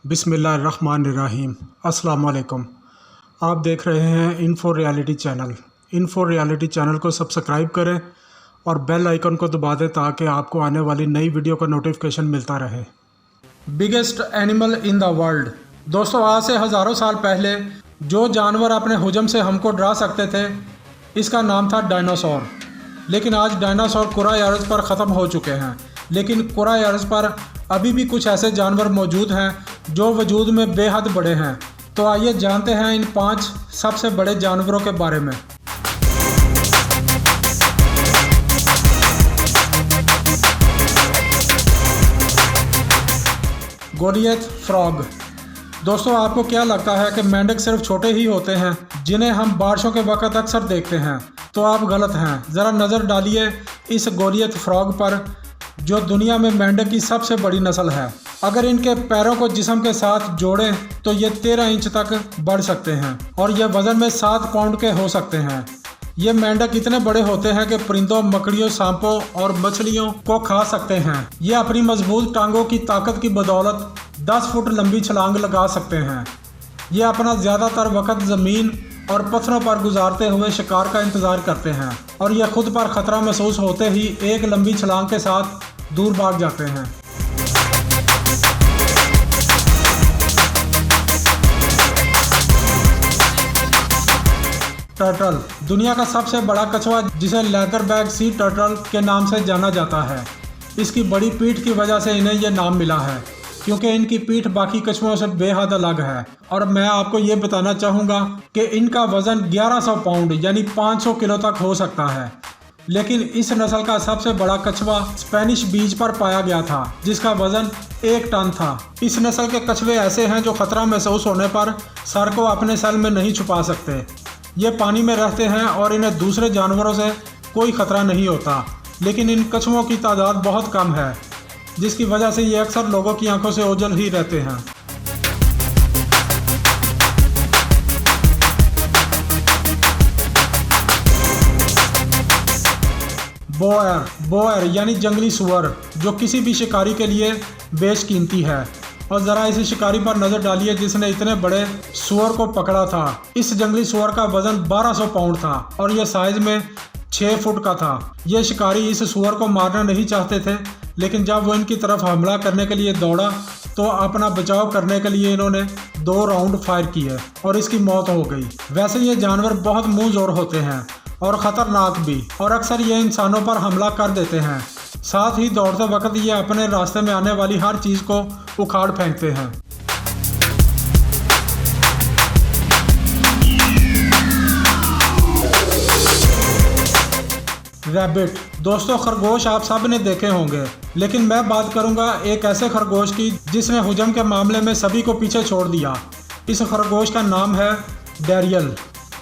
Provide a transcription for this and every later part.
बिस्मिल्लाहिर्रहमानिर्रहीम। अस्सलाम वालेकुम। आप देख रहे हैं info reality channel. Info reality channel को सब्सक्राइब करें और बेल आइकन को दबा दें ताकि आपको आने वाली नई वीडियो का नोटिफिकेशन मिलता रहे। Biggest animal in the world. दोस्तों, आज से हज़ारों साल पहले जो जानवर अपने हुजम से हमको डरा सकते थे, इसका नाम था डायनासोर। लेकिन आज डायनासोर कुराए अर्ज़ पर ख़त्म हो चुके हैं, लेकिन कुराए अर्ज़ पर अभी भी कुछ ऐसे जानवर मौजूद हैं जो वजूद में बेहद बड़े हैं। तो आइए जानते हैं इन 5 सबसे बड़े जानवरों के बारे में। गोलियत फ्रॉग। दोस्तों, आपको क्या लगता है कि मेंढक सिर्फ छोटे ही होते हैं जिन्हें हम बारिशों के वक्त अक्सर देखते हैं? तो आप गलत हैं। ज़रा नज़र डालिए इस गोलियत फ्रॉग पर, जो दुनिया में मेंढक की सबसे बड़ी नस्ल है। अगर इनके पैरों को जिस्म के साथ जोड़ें तो ये 13 इंच तक बढ़ सकते हैं और ये वज़न में 7 पाउंड के हो सकते हैं। ये मेंढक इतने बड़े होते हैं कि परिंदों, मकड़ियों, सांपों और मछलियों को खा सकते हैं। ये अपनी मजबूत टांगों की ताकत की बदौलत 10 फुट लंबी छलांग लगा सकते हैं। ये अपना ज़्यादातर वक्त ज़मीन और पत्थरों पर गुजारते हुए शिकार का इंतज़ार करते हैं और यह खुद पर ख़तरा महसूस होते ही एक लंबी छलांग के साथ दूर भाग जाते हैं। टर्टल। दुनिया का सबसे बड़ा कछुआ, जिसे लेदरबैक सी टर्टल के नाम से जाना जाता है। इसकी बड़ी पीठ की वजह से इन्हें यह नाम मिला है, क्योंकि इनकी पीठ बाकी कछुओं से बेहद अलग है। और मैं आपको ये बताना चाहूँगा कि इनका वज़न 1100 पाउंड यानी 500 किलो तक हो सकता है। लेकिन इस नस्ल का सबसे बड़ा कछुआ स्पेनिश बीच पर पाया गया था, जिसका वज़न 1 टन था। इस नस्ल के कछुए ऐसे हैं जो खतरा महसूस होने पर सर को अपने सेल में नहीं छुपा सकते। ये पानी में रहते हैं और इन्हें दूसरे जानवरों से कोई ख़तरा नहीं होता। लेकिन इन कछुओं की तादाद बहुत कम है, जिसकी वजह से ये अक्सर लोगों की आंखों से ओझल ही रहते हैं। बोअर यानी जंगली सुअर, जो किसी भी शिकारी के लिए बेशकीमती है। और ज़रा इस शिकारी पर नज़र डालिए जिसने इतने बड़े सुअर को पकड़ा था। इस जंगली सुअर का वज़न 1200 पाउंड था और यह साइज़ में 6 फुट का था। ये शिकारी इस सुअर को मारना नहीं चाहते थे, लेकिन जब वो इनकी तरफ हमला करने के लिए दौड़ा तो अपना बचाव करने के लिए इन्होंने 2 राउंड फायर किए और इसकी मौत हो गई। वैसे ये जानवर बहुत मुँह ज़ोर होते हैं और ख़तरनाक भी, और अक्सर ये इंसानों पर हमला कर देते हैं। साथ ही दौड़ते वक्त ये अपने रास्ते में आने वाली हर चीज़ को उखाड़ फेंकते हैं। रैबिट। दोस्तों, खरगोश आप सब ने देखे होंगे, लेकिन मैं बात करूंगा एक ऐसे खरगोश की जिसने हुजम के मामले में सभी को पीछे छोड़ दिया। इस खरगोश का नाम है डैरियल,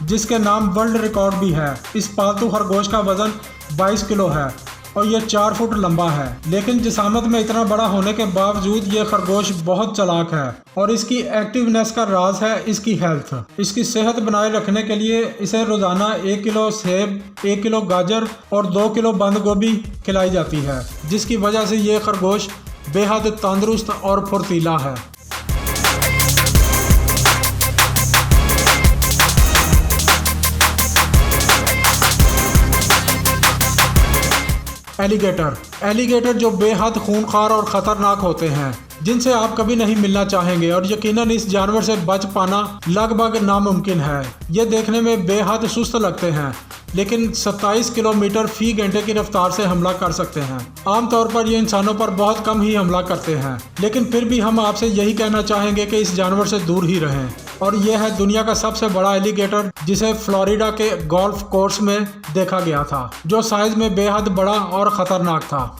जिसके नाम वर्ल्ड रिकॉर्ड भी है। इस पालतू खरगोश का वज़न 22 किलो है और यह 4 फुट लंबा है। लेकिन जिसामत में इतना बड़ा होने के बावजूद ये खरगोश बहुत चालाक है और इसकी एक्टिवनेस का राज है इसकी हेल्थ। इसकी सेहत बनाए रखने के लिए इसे रोज़ाना 1 किलो सेब, 1 किलो गाजर और 2 किलो बंद गोभी खिलाई जाती है, जिसकी वजह से ये खरगोश बेहद तंदुरुस्त और फुर्तीला है। एलिगेटर जो बेहद खूंखार और ख़तरनाक होते हैं, जिनसे आप कभी नहीं मिलना चाहेंगे, और यकीनन इस जानवर से बच पाना लगभग नामुमकिन है। ये देखने में बेहद सुस्त लगते हैं, लेकिन 27 किलोमीटर फी घंटे की रफ्तार से हमला कर सकते हैं। आमतौर पर ये इंसानों पर बहुत कम ही हमला करते हैं, लेकिन फिर भी हम आपसे यही कहना चाहेंगे कि इस जानवर से दूर ही रहें। और यह है दुनिया का सबसे बड़ा एलिगेटर, जिसे फ्लोरिडा के गोल्फ कोर्स में देखा गया था, जो साइज में बेहद बड़ा और ख़तरनाक था।